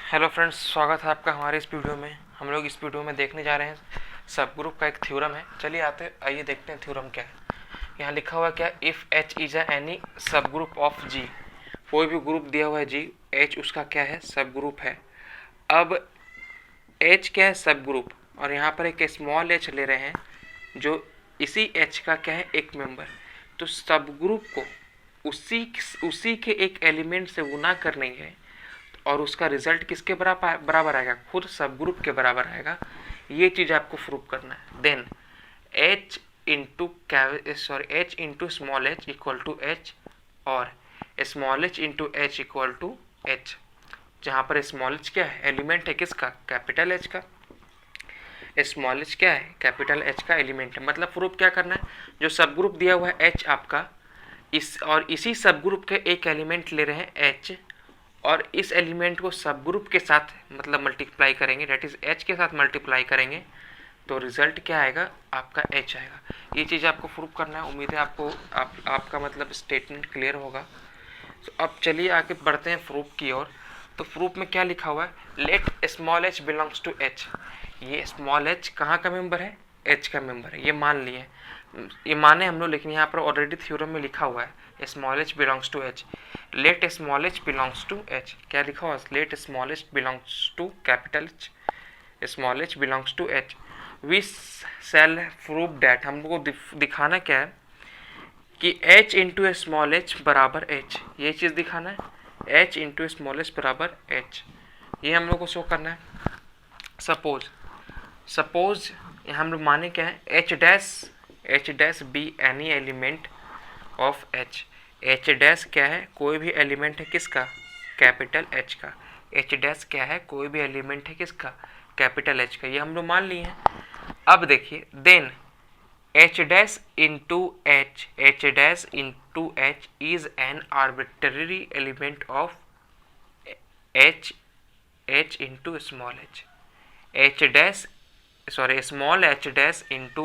Hello friends, स्वागत है आपका हमारे इस वीडियो में। हम लोग इस वीडियो में देखने जा रहे हैं सब ग्रुप का एक थ्योरम है। चलिए आइए देखते हैं थ्योरम क्या है। यहाँ लिखा हुआ क्या, इफ़ एच इज एनी सब ग्रुप ऑफ जी। कोई भी ग्रुप दिया हुआ है जी, एच उसका क्या है, सब ग्रुप है। अब एच क्या है, सब ग्रुप, और यहाँ पर एक स्मॉल एच ले रहे हैं जो इसी एच का क्या है, एक मेंबर। तो सब ग्रुप को उसी के एक एलिमेंट से गुना करने है और उसका रिजल्ट किसके बराबर आएगा, खुद सब ग्रुप के बराबर आएगा। ये चीज़ आपको प्रूव करना है। Then H into small H equal to H और small H into H equal to H, जहाँ पर स्मॉल एच क्या है, एलिमेंट है किसका, कैपिटल एच का। स्मॉल एच क्या है, कैपिटल एच का एलिमेंट है। मतलब प्रूफ क्या करना है, जो सब ग्रुप दिया हुआ है एच आपका, इसी सब ग्रुप के एक एलिमेंट ले रहे हैं एच, और इस एलिमेंट को सब ग्रुप के साथ मतलब मल्टीप्लाई करेंगे, डेट इज एच के साथ मल्टीप्लाई करेंगे, तो रिजल्ट क्या आएगा, आपका एच आएगा। ये चीज़ आपको प्रूव करना है। उम्मीद है आपको आपका मतलब स्टेटमेंट क्लियर होगा। तो अब चलिए आगे बढ़ते हैं प्रूफ की ओर। तो प्रूफ में क्या लिखा हुआ है, let small H belongs to H. ये स्मॉल एच कहाँ का मेंबर है, एच का मेंबर है। ये मान लिए, ये माने हम लोग, लेकिन यहाँ पर ऑलरेडी थ्योरम में लिखा हुआ है small H belongs to H. Let small H belongs to H, क्या लिखा हुआ है, let small H belongs to capital H, small H belongs to H. We shall prove that, हमको दिखाना क्या है कि एच इंटू स्मॉल एच बराबर एच। ये चीज़ दिखाना है, एच इंटू स्मॉल एच बराबर एच, ये हम लोग को शो करना है। सपोज हम लोग माने क्या है, H dash be any element of H. H dash क्या है, कोई भी एलिमेंट है किसका, कैपिटल एच का। एच डैश क्या है, कोई भी एलिमेंट है किसका, कैपिटल एच का। ये हम लोग मान लिए हैं। अब देखिए, then H dash into H is an arbitrary element of H into small H. small h dash into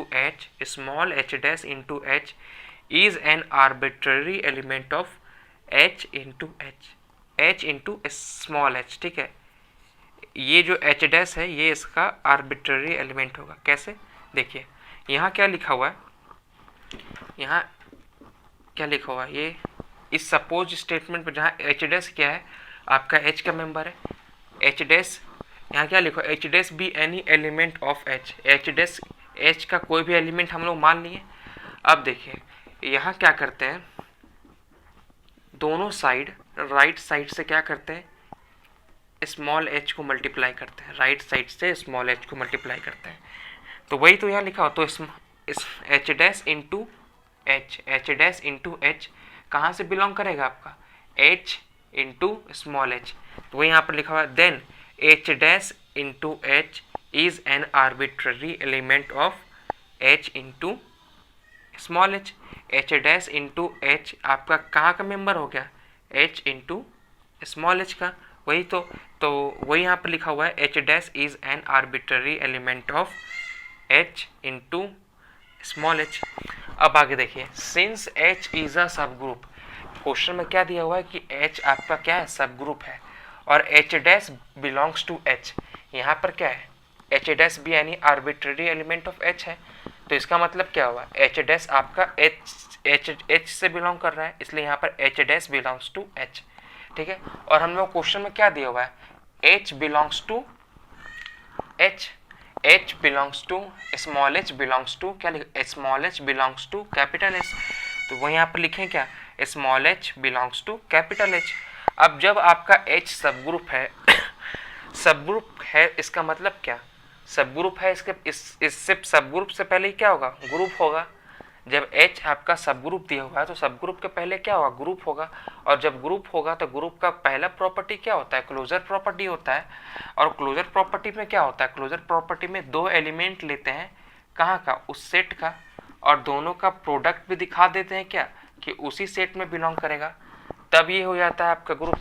h is an arbitrary element of h into small h। ठीक है, ये जो h डैश है ये इसका आर्बिट्ररी एलिमेंट होगा। कैसे, देखिए यहाँ क्या लिखा हुआ है, यहाँ क्या लिखा हुआ है, ये इस सपोज स्टेटमेंट पर जहाँ h डैश क्या है, आपका h का मेंबर है। h डैश यहाँ क्या लिखो, H dash be any element of H. H dash H का कोई भी एलिमेंट हम लोग मान लिए। अब देखिए यहाँ क्या करते हैं, दोनों साइड राइट साइड से क्या करते हैं, स्मॉल एच को मल्टीप्लाई करते हैं, राइट साइड से स्मॉल एच को मल्टीप्लाई करते हैं। तो वही तो यहाँ लिखा हो, तो इस एच डैश इंटू एच कहाँ से बिलोंग करेगा, आपका एच इंटू स्मॉल एच। तो वही यहाँ पर लिखा हुआ है, then h dash into h is an arbitrary element of h into small h। h dash into h आपका कहाँ का मेंबर हो गया, h into small h का। वही तो वही यहाँ पर लिखा हुआ है, h dash is an arbitrary element of h into small h। अब आगे देखिए, since h is a subgroup, question में क्या दिया हुआ है कि h आपका क्या है, सब ग्रुप है, और H dash belongs to H. यहाँ पर क्या है, एच डैश भी यानी आर्बिट्ररी एलिमेंट ऑफ एच है। तो इसका मतलब क्या हुआ, एच डैश आपका एच से बिलोंग कर रहा है, इसलिए यहाँ पर H dash belongs to H. ठीक है, और हम लोग क्वेश्चन में क्या दिया हुआ है, H belongs to H belongs to small H belongs to क्या लिखे, small H belongs to capital H. तो वही यहाँ पर लिखें क्या, small H belongs to capital H. अब जब आपका H सब ग्रुप है सब ग्रुप है, इसका मतलब क्या, सब ग्रुप है, इससे सब ग्रुप से पहले क्या होगा, ग्रुप होगा। जब H आपका सब ग्रुप दिया हुआ है तो सब ग्रुप के पहले क्या होगा, ग्रुप होगा। और जब ग्रुप होगा तो ग्रुप का पहला प्रॉपर्टी क्या होता है, क्लोजर प्रॉपर्टी होता है। और क्लोजर प्रॉपर्टी में क्या होता है, क्लोजर प्रॉपर्टी में दो एलिमेंट लेते हैं, कहाँ का, उस सेट का, और दोनों का प्रोडक्ट भी दिखा देते हैं क्या, कि उसी सेट में बिलोंग करेगा। तब ये हो जाता है आपका ग्रुप,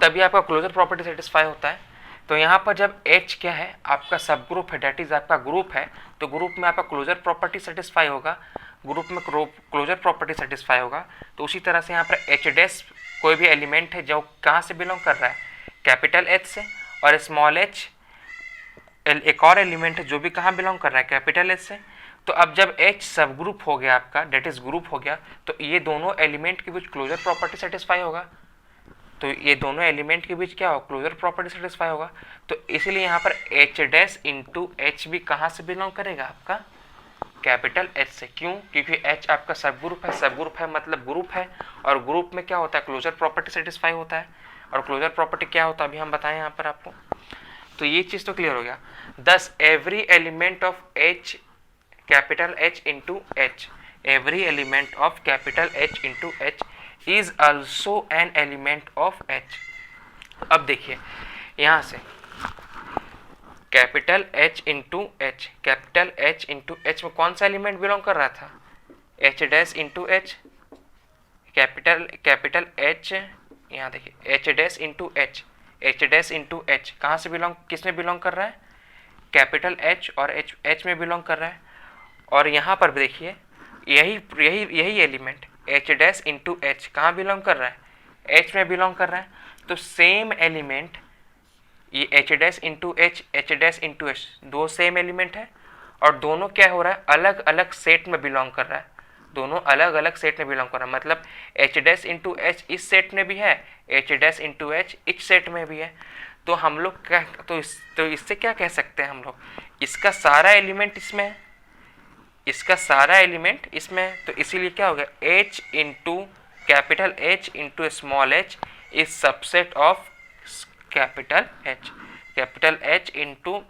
तभी आपका क्लोजर प्रॉपर्टी सेटिस्फाई होता है। तो यहाँ पर जब H क्या है, आपका सब ग्रुप है, डेट इज आपका ग्रुप है, तो ग्रुप में आपका क्लोजर प्रॉपर्टी सेटिस्फाई होगा, ग्रुप में क्लोजर प्रॉपर्टी सेटिस्फाई होगा। तो उसी तरह से यहाँ पर H डैश कोई भी एलिमेंट है जो कहाँ से बिलोंग कर रहा है, कैपिटल एच से, और स्मॉल एच एक और एलिमेंट है जो भी कहाँ बिलोंग कर रहा है, कैपिटल एच से। तो अब जब एच सब ग्रुप हो गया आपका, डेट इज ग्रुप हो गया, तो ये दोनों एलिमेंट के बीच क्लोजर प्रॉपर्टी सेटिस्फाई होगा। तो ये दोनों एलिमेंट के बीच क्या होगा, क्लोजर प्रॉपर्टी सेटिस्फाई होगा। तो इसीलिए यहाँ पर एच डैश इंटू एच भी कहाँ से बिलोंग करेगा, आपका कैपिटल एच से। क्यों? क्योंकि एच आपका सब ग्रुप है, सब ग्रुप है मतलब ग्रुप है, और ग्रुप में क्या होता है, क्लोजर प्रॉपर्टी सेटिस्फाई होता है। और क्लोजर प्रॉपर्टी क्या होता है अभी हम बताएं यहाँ पर आपको। तो ये चीज़ तो क्लियर हो गया। दस every element of H, capital H into H, every element of capital H into H is also an element of H. अब देखिए यहाँ से capital H into H, capital H into H में कौन सा एलिमेंट बिलोंग कर रहा था, H dash into H, capital H, यहाँ देखिए H dash into H, H dash into H कहाँ से बिलोंग, किस में बिलोंग कर रहा है, कैपिटल एच और एच में बिलोंग कर रहा है। और यहाँ पर देखिए यही element H dash into H कहाँ बिलोंग कर रहा है, एच में बिलोंग कर रहा है। तो सेम एलिमेंट ये H dash into H, H dash into H, दो सेम एलिमेंट है, और दोनों क्या हो रहा है, अलग अलग सेट में बिलोंग कर रहा है, दोनों अलग अलग सेट में बिलोंग कर रहा है। मतलब एच डैश इंटू एच इस सेट में भी है, एच डैश इंटू एच इस सेट में भी है। तो हम लोग क्या, तो इससे क्या कह सकते हैं हम लोग, इसका सारा एलिमेंट इसमें है, इसका सारा एलिमेंट इसमें है। तो इसीलिए क्या हो गया, H into capital H into small H is subset of capital H, capital H into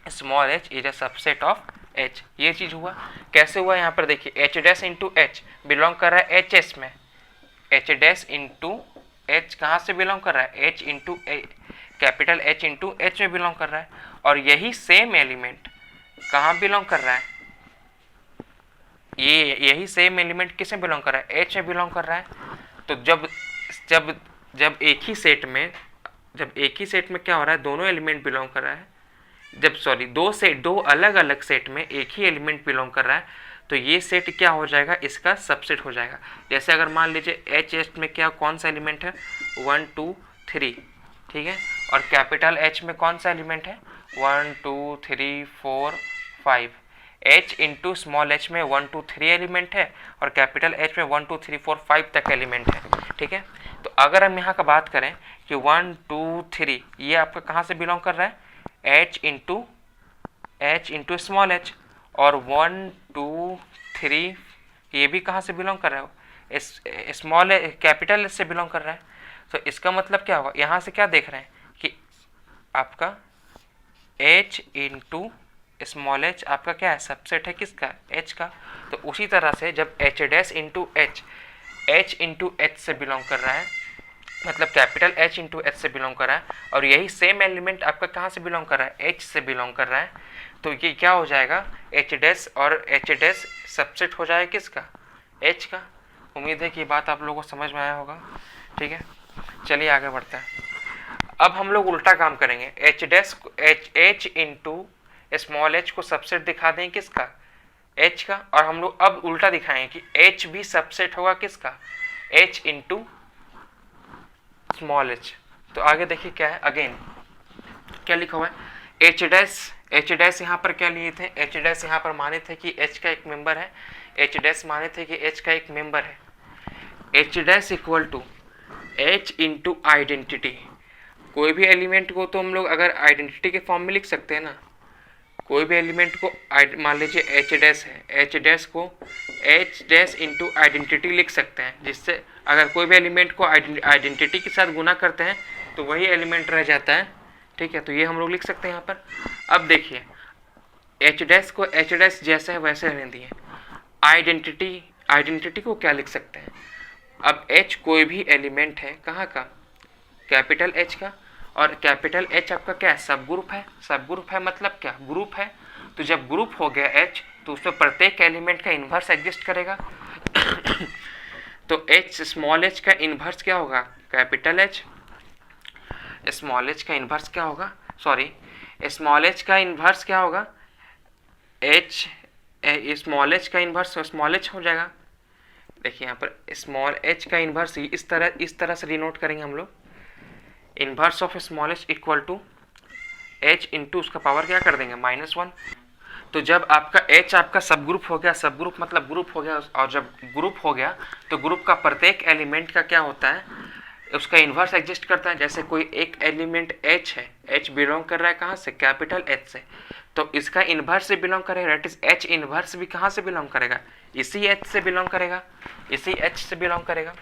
small H is a subset of H. ये चीज हुआ। कैसे हुआ, यहाँ पर देखिए H dash into H belong कर रहा है एच एस में, एच डैश इंटू एच कहाँ से बिलोंग कर रहा है, H into capital H into H में बिलोंग कर रहा है। और यही सेम एलिमेंट कहाँ बिलोंग कर रहा है, यही सेम एलिमेंट किस में बिलोंग कर रहा है, एच में बिलोंग कर रहा है। तो जब जब जब एक ही सेट में क्या हो रहा है, दोनों एलिमेंट बिलोंग कर रहा है, दो अलग अलग सेट में एक ही एलिमेंट बिलोंग कर रहा है, तो ये सेट क्या हो जाएगा, इसका सबसेट हो जाएगा। जैसे अगर मान लीजिए एच एच में क्या कौन सा एलिमेंट है, 1 2 3, ठीक है, और कैपिटल एच में कौन सा एलिमेंट है, 1 2 3 4 5। एच इंटू स्मॉल एच में 1 2 3 एलिमेंट है, और कैपिटल एच में 1 2 3 4 5 तक एलिमेंट है, ठीक है। तो अगर हम यहाँ का बात करें कि 1 2 3 ये आपका कहाँ से बिलोंग कर रहा है, एच इंटू स्मॉल एच, और 1 2 3 ये भी कहाँ से बिलोंग कर रहा है, स्मॉल कैपिटल एच से बिलोंग कर रहा है। तो इसका मतलब क्या होगा, यहाँ से क्या देख रहे हैं कि आपका एच इंटू स्मॉल एच आपका क्या है, सबसेट है किसका, एच का। तो उसी तरह से जब H dash into H into H से बिलोंग कर रहा है, मतलब कैपिटल एच इंटू एच से बिलोंग कर रहा है, और यही सेम एलिमेंट आपका कहाँ से बिलोंग कर रहा है, एच से बिलोंग कर रहा है, तो ये क्या हो जाएगा, एच डैश और एच डैश सबसेट हो जाएगा किसका, एच का। उम्मीद है कि बात आप लोगों को समझ में आया होगा, ठीक है। चलिए आगे बढ़ते हैं। अब हम लोग उल्टा काम करेंगे, H dash H into small H को सबसेट दिखा दें किसका, एच का, और हम लोग अब उल्टा दिखाएंगे कि एच भी सबसेट होगा किसका, एच इंटू स्मॉल एच। तो आगे देखिए क्या है, अगेन क्या लिखा हुआ है, एच डैश यहाँ पर क्या लिए थे, एच डैश यहाँ पर माने थे कि एच का एक मेंबर है, एच डैश माने थे कि एच का एक मेंबर है। H dash equal to H into identity. कोई भी एलिमेंट को तो हम लोग अगर आइडेंटिटी के फॉर्म में लिख सकते हैं ना, कोई भी एलिमेंट को मान लीजिए एच डैश है, एच डैश को एच डैश इंटू आइडेंटिटी लिख सकते हैं, जिससे अगर कोई भी एलिमेंट को आइडेंटिटी के साथ गुना करते हैं तो वही एलिमेंट रह जाता है, ठीक है। तो ये हम लोग लिख सकते हैं यहाँ पर। अब देखिए एच डैश को एच डैश जैसे है वैसे रहने दिए, आइडेंटिटी को क्या लिख सकते हैं, अब एच कोई भी एलिमेंट है कहाँ का, कैपिटल एच का, और कैपिटल एच आपका क्या है, सब ग्रुप है, सब ग्रुप है मतलब क्या, ग्रुप है। तो जब ग्रुप हो गया एच तो उसमें प्रत्येक एलिमेंट का इन्वर्स एग्जिस्ट करेगा। तो एच स्मॉल एच का इन्वर्स क्या होगा, कैपिटल एच, स्मॉल एच का इन्वर्स क्या होगा, सॉरी स्मॉल एच का इन्वर्स क्या होगा, एच, स्मॉल एच का इन्वर्स स्मॉल एच हो जाएगा। देखिए यहाँ पर स्मॉल एच का इन्वर्स इस तरह से डिनोट करेंगे हम लोग, inverse of smallest equal to H into उसका पावर क्या कर देंगे -1। तो जब आपका एच आपका सब ग्रुप हो गया, सब ग्रुप मतलब ग्रुप हो गया, और जब ग्रुप हो गया तो ग्रुप का प्रत्येक एलिमेंट का क्या होता है, उसका इन्वर्स एग्जिस्ट करता है। जैसे कोई एक एलिमेंट एच है, एच बिलोंग कर रहा है कहाँ से, कैपिटल एच से, तो इसका इन्वर्स से बिलोंग करेगा, दैट इज एच इन्वर्स भी कहाँ से बिलोंग करेगा, इसी एच से बिलोंग करेगा, इसी एच से बिलोंग करेगा।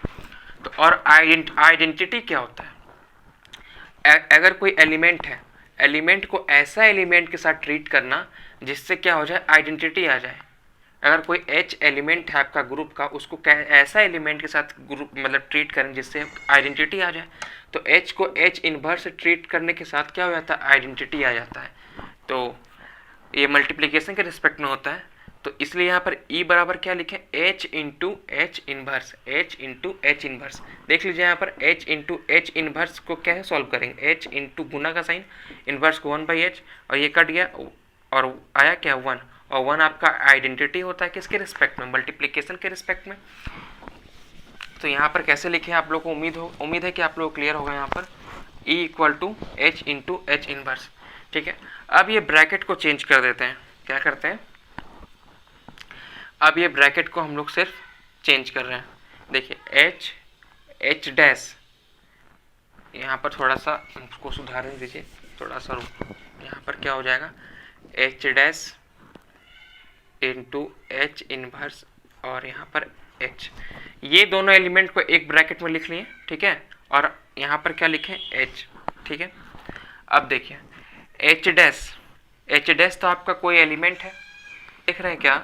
तो और आइडेंटिटी क्या होता है, अगर कोई एलिमेंट है, एलिमेंट को ऐसा एलिमेंट के साथ ट्रीट करना जिससे क्या हो जाए, आइडेंटिटी आ जाए। अगर कोई एच एलिमेंट है आपका ग्रुप का, उसको ऐसा एलिमेंट के साथ ग्रुप मतलब ट्रीट करें जिससे आइडेंटिटी आ जाए। तो एच को एच इन्वर्स ट्रीट करने के साथ क्या हो जाता है, आइडेंटिटी आ जाता है। तो ये मल्टीप्लिकेशन के रिस्पेक्ट में होता है। तो इसलिए यहाँ पर ई बराबर क्या लिखें, H into H inverse, H into H inverse. देख लीजिए यहाँ पर एच इंटू एच इन्वर्स को क्या है, सॉल्व करेंगे, एच इंटू गुना का साइन, इन्वर्स को 1/h, और ये कट गया और आया क्या 1, और 1 आपका आइडेंटिटी होता है किसके रिस्पेक्ट में, मल्टीप्लिकेशन के रिस्पेक्ट में। तो यहाँ पर कैसे लिखे आप लोग को उम्मीद है कि आप लोग क्लियर होगा। यहाँ पर E equal to H into H inverse, ठीक है। अब ये ब्रैकेट को चेंज कर देते हैं, क्या करते हैं, अब ये ब्रैकेट को हम लोग सिर्फ चेंज कर रहे हैं। देखिए एच डैश, यहाँ पर थोड़ा सा उसको सुधारने दीजिए, थोड़ा सा रुको। यहाँ पर क्या हो जाएगा, H dash into H inverse, और यहाँ पर एच, ये दोनों एलिमेंट को एक ब्रैकेट में लिख लिए, ठीक है। और यहाँ पर क्या लिखें, एच, ठीक है। अब देखिए एच डैश तो आपका कोई एलिमेंट है, देख रहे हैं क्या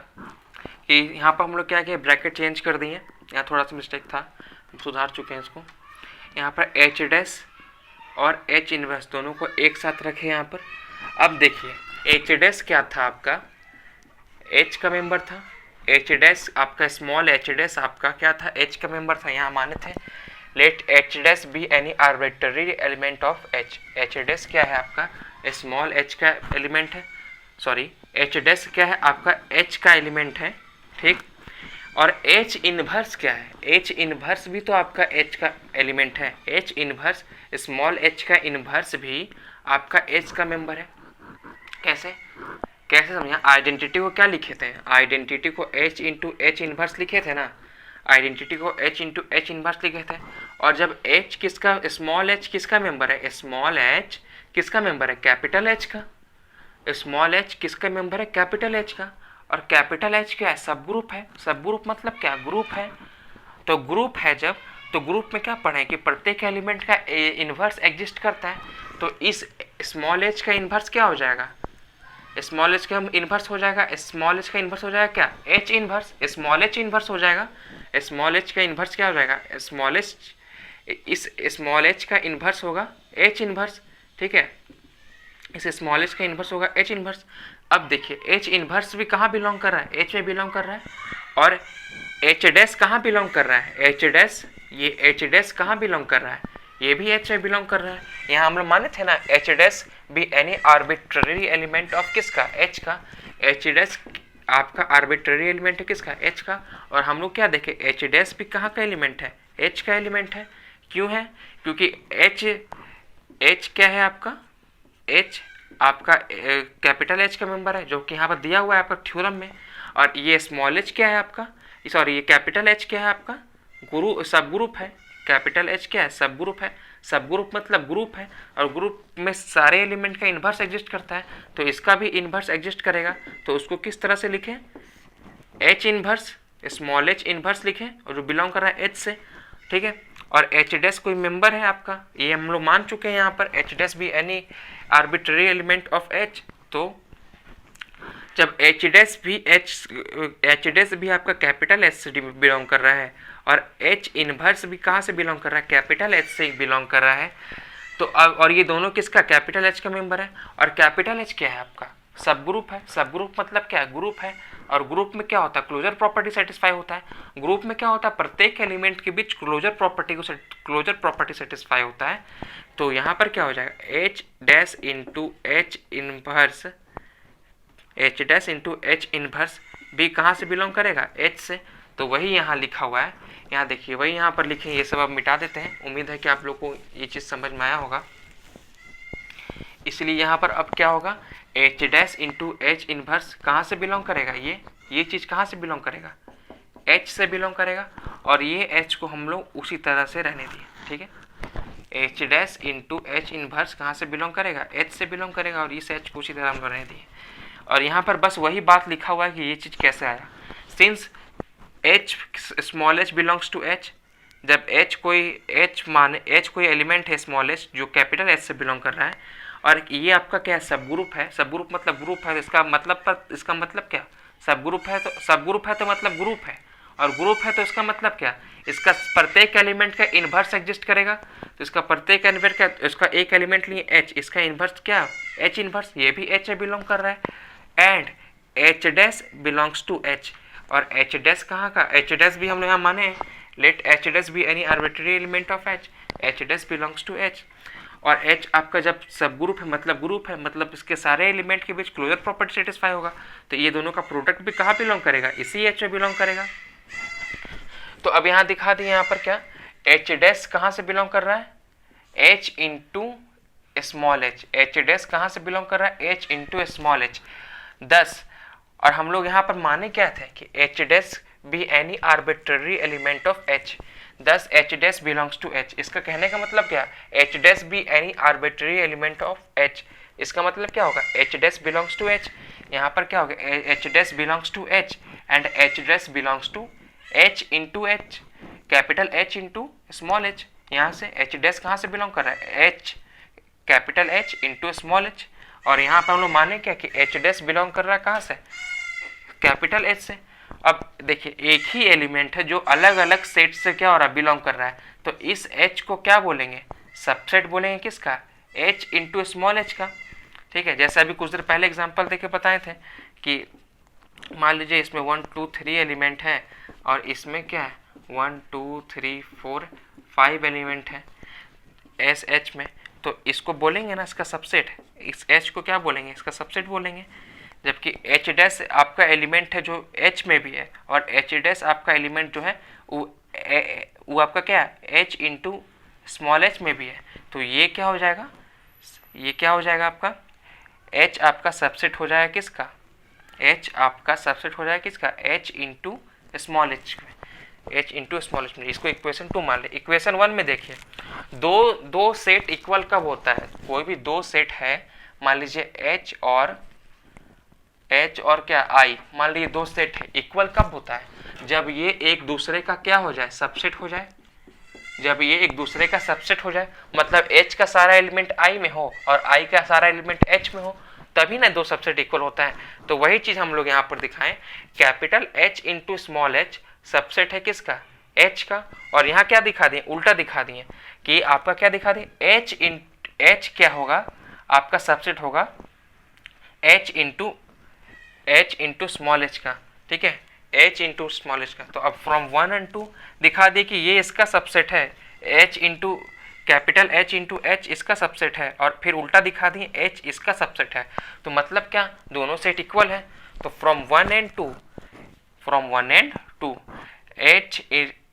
कि यहाँ पर हम लोग क्या किए, ब्रैकेट चेंज कर दिए, यहाँ थोड़ा सा मिस्टेक था, हम सुधार चुके हैं इसको। यहाँ पर एच डैश और एच इन्वर्स दोनों को एक साथ रखे यहाँ पर। अब देखिए एच डैश क्या था आपका, एच का मेंबर था, एच डैश आपका स्मॉल एच डैश आपका क्या था, एच का मेंबर था। यहाँ माने थे let H dash be any arbitrary element of H, H dash क्या है आपका, स्मॉल एच का एलिमेंट है, सॉरी एच डैश क्या है आपका, एच का एलिमेंट है, ठीक। और एच इन्वर्स क्या है, एच इन्वर्स भी तो आपका एच का एलिमेंट है, एच इन्वर्स स्मॉल एच का इन्वर्स भी आपका एच का मेंबर है। कैसे कैसे समझा, आइडेंटिटी को क्या लिखे थे, आइडेंटिटी को एच इंटू एच इन्वर्स लिखे थे ना, आइडेंटिटी को एच इंटू एच इन्वर्स लिखे थे। और जब एच किसका, स्मॉल एच किसका मेंबर है, स्मॉल एच किसका मेंबर है, कैपिटल एच का, स्मॉल एच किसका मेंबर है, कैपिटल एच का। और कैपिटल एच क्या है, सब ग्रुप है, सब ग्रुप मतलब क्या, ग्रुप है। तो ग्रुप है जब, तो ग्रुप में क्या पढ़े कि प्रत्येक एलिमेंट का इन्वर्स एग्जिस्ट करता है। तो इस स्मॉल एच का इन्वर्स क्या हो जाएगा, स्मॉल एच का इन्वर्स हो जाएगा, स्मॉल एच का इन्वर्स हो जाएगा क्या, H inverse, small H inverse हो जाएगा, स्मॉल एच का इन्वर्स क्या हो जाएगा, स्मॉल एच, इस स्मॉल एच का इन्वर्स होगा एच इन्वर्स, ठीक है। इस स्मॉल एच का इन्वर्स होगा एच इन्वर्स। अब देखिए एच इन्वर्स भी कहाँ बिलोंग कर रहा है, एच में बिलोंग कर रहा है। और एच डैश कहाँ बिलोंग कर रहा है, एच डैश, ये एच डैश कहाँ बिलोंग कर रहा है, ये भी एच में बिलोंग कर रहा है। यहाँ हम लोग माने थे ना एच डैश भी एनी आर्बिट्ररी एलिमेंट ऑफ किसका, एच का, एच डैश आपका आर्बिट्ररी एलिमेंट है किसका, एच का। और हम लोग क्या देखे, एच डैश भी कहाँ का एलिमेंट है, एच का एलिमेंट है। क्यों है, क्योंकि एच क्या है आपका, एच आपका कैपिटल एच का मेंबर है, जो कि यहाँ पर दिया हुआ है आपका थ्योरम में। और ये स्मॉल एच क्या है आपका, सॉरी ये कैपिटल एच क्या है आपका, सब ग्रुप है। कैपिटल एच क्या है, सब ग्रुप है, सब ग्रुप मतलब ग्रुप है, और ग्रुप में सारे एलिमेंट का इन्वर्स एग्जिस्ट करता है, तो इसका भी इन्वर्स एग्जिस्ट करेगा। तो उसको किस तरह से लिखें, H inverse, small H inverse लिखें, और जो बिलोंग कर रहा है एच से, ठीक है। और एच डैश कोई मेंबर है आपका, ये हम लोग मान चुके हैं यहाँ पर, एच डैश भी any arbitrary element of H. तो जब एच डैश भी आपका कैपिटल एच से बिलोंग कर रहा है, और एच इन्वर्स भी कहाँ से बिलोंग कर रहा है, कैपिटल एच से बिलोंग कर रहा है। तो अब और ये दोनों किसका, कैपिटल एच का मेंबर है। और कैपिटल एच क्या है आपका, सब ग्रुप है, सब ग्रुप मतलब क्या है, ग्रुप है। और ग्रुप में क्या होता है, क्लोजर प्रॉपर्टी सेटिस्फाई होता है। ग्रुप में क्या होता है, प्रत्येक एलिमेंट के बीच क्लोजर प्रॉपर्टी सेटिस्फाई होता है। तो यहाँ पर क्या हो जाएगा, H dash into H inverse, H dash into H inverse भी कहाँ से बिलोंग करेगा, एच से। तो वही यहाँ लिखा हुआ है यहाँ देखिए वही यहाँ पर लिखे, ये सब अब मिटा देते हैं। उम्मीद है कि आप लोग को ये चीज़ समझ में आया होगा। इसलिए यहाँ पर अब क्या होगा, H dash into H inverse कहाँ से बिलोंग करेगा, ये चीज़ कहाँ से बिलोंग करेगा, एच से बिलोंग करेगा। और ये एच को हम लोग उसी तरह से रहने दिए, ठीक है। H dash into H inverse कहाँ से बिलोंग करेगा, एच से बिलोंग करेगा, और इस एच को उसी तरह हम लोग रहने दिए। और यहाँ पर बस वही बात लिखा हुआ है कि ये चीज़ कैसे आया। Since H small H belongs to H, जब एच कोई एलिमेंट है स्मॉल एच जो कैपिटल एच से बिलोंग कर रहा है, और ये आपका क्या है, सब ग्रुप है। सब ग्रुप मतलब ग्रुप है, इसका मतलब क्या, सब ग्रुप है तो मतलब ग्रुप है, और ग्रुप है तो इसका मतलब क्या, इसका प्रत्येक एलिमेंट का इन्वर्स एग्जिस्ट करेगा। तो इसका प्रत्येक एलिमेंट का, इसका एक एलिमेंट लिए एच, इसका इन्वर्स क्या, एच इन्वर्स, ये भी एच से बिलोंग कर रहा है। And H dash belongs to H, और एच डैश कहाँ का, एच डैश भी हम लोग यहाँ माने, let H dash be any arbitrary element of H, H dash belongs to H. और एच आपका जब सब ग्रुप है मतलब इसके सारे एलिमेंट के बीच क्लोजर प्रॉपर्टी सेटिस्फाई होगा, तो ये दोनों का प्रोडक्ट भी कहाँ बिलोंग करेगा, इसी एच में बिलोंग करेगा। तो अब यहाँ दिखा दिए, यहाँ पर क्या, एच डैश कहाँ से बिलोंग कर रहा है, H into small H, H dash कहाँ से बिलोंग कर रहा है, एच इंटू स्मॉल एच 10। और हम लोग यहाँ पर माने क्या थे कि H dash be any arbitrary element of H, 10 H dash belongs to H. इसका कहने का मतलब क्या, H dash be any arbitrary element of H, इसका मतलब क्या होगा, H dash belongs to H. यहाँ पर क्या होगा, H dash belongs to H and H dash belongs to H into H, capital H into small H. यहाँ से एच डैश कहाँ से बिलोंग कर रहा है, H capital H into small H. और यहाँ पर हम लोग माने क्या कि एच डैश बिलोंग कर रहा है कहाँ से, कैपिटल एच से। अब देखिए एक ही एलिमेंट है जो अलग अलग सेट से क्या हो रहा है, बिलोंग कर रहा है, तो इस एच को क्या बोलेंगे, सबसेट बोलेंगे किसका, एच इंटू स्मॉल एच का, ठीक है। जैसे अभी कुछ देर पहले एग्जांपल देके बताए थे कि मान लीजिए इसमें 1 2 3 एलिमेंट है, और इसमें क्या है 1 2 3 4 5 एलिमेंट है एस एच में, तो इसको बोलेंगे ना इसका सबसेट, इस एच को क्या बोलेंगे, इसका सबसेट बोलेंगे। जबकि एच डैश आपका एलिमेंट है जो एच में भी है, और एच डैश आपका एलिमेंट जो है वो आपका क्या है, एच इंटू स्मॉल एच में भी है। तो ये क्या हो जाएगा, ये क्या हो जाएगा आपका, एच आपका सबसेट हो जाएगा किसका, एच आपका सबसेट हो जाएगा किसका, एच इंटू स्मॉल एच में, एच इंटू स्मॉल एच में। इसको इक्वेशन 2 मान ले। इक्वेशन 1 में देखिए दो सेट इक्वल कब होता है, कोई भी दो सेट है, मान लीजिए एच और क्या आई, मान लीजिए दो सेट है, इक्वल कब होता है, जब ये एक दूसरे का क्या हो जाए, सबसेट हो जाए। जब ये एक दूसरे का सबसेट हो जाए, मतलब एच का सारा एलिमेंट आई में हो और आई का सारा एलिमेंट एच में हो, तभी ना दो सबसेट इक्वल होता है। तो वही चीज हम लोग यहाँ पर दिखाएं, capital H into small H subset है किसका, एच का। और यहाँ क्या दिखा दिए, उल्टा दिखा दिए कि आपका क्या दिखा दिए, एच क्या होगा, आपका सबसेट होगा एच इंटू स्मॉल एच का, ठीक है, एच इंटू स्मॉल एच का। तो अब फ्रॉम 1 और 2 दिखा दिए कि ये इसका सबसेट है, H into capital H into H इसका सबसेट है, और फिर उल्टा दिखा दिए एच इसका सबसेट है। तो मतलब क्या, दोनों सेट इक्वल है। तो फ्रॉम 1 और 2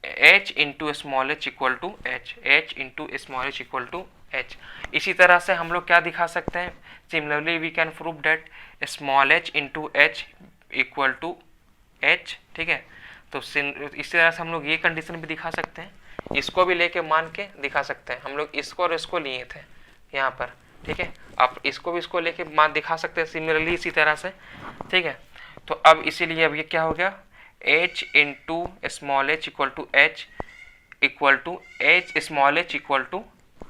H into small H equal to H, H into small H equal to H. इसी तरह से हम लोग क्या दिखा सकते हैं, similarly we can prove that small H into H equal to H, ठीक है। तो इसी तरह से हम लोग ये कंडीशन भी दिखा सकते हैं, इसको भी लेके मान के दिखा सकते हैं। हम लोग इसको और इसको लिए थे यहाँ पर, ठीक है, आप इसको भी इसको लेके मान दिखा सकते हैं सिमिलरली इसी तरह से, ठीक है। तो अब इसीलिए अब ये क्या हो गया, H into small H equal to H equal to H small H equal to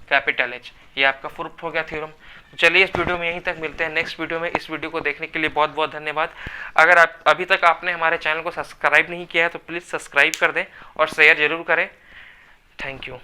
capital H. ये आपका प्रूफ हो गया थ्योरम। चलिए इस वीडियो में यहीं तक, मिलते हैं नेक्स्ट वीडियो में। इस वीडियो को देखने के लिए बहुत बहुत धन्यवाद। अगर आप अभी तक आपने हमारे चैनल को सब्सक्राइब नहीं किया है तो प्लीज़ सब्सक्राइब कर दें और शेयर जरूर करें। Thank you.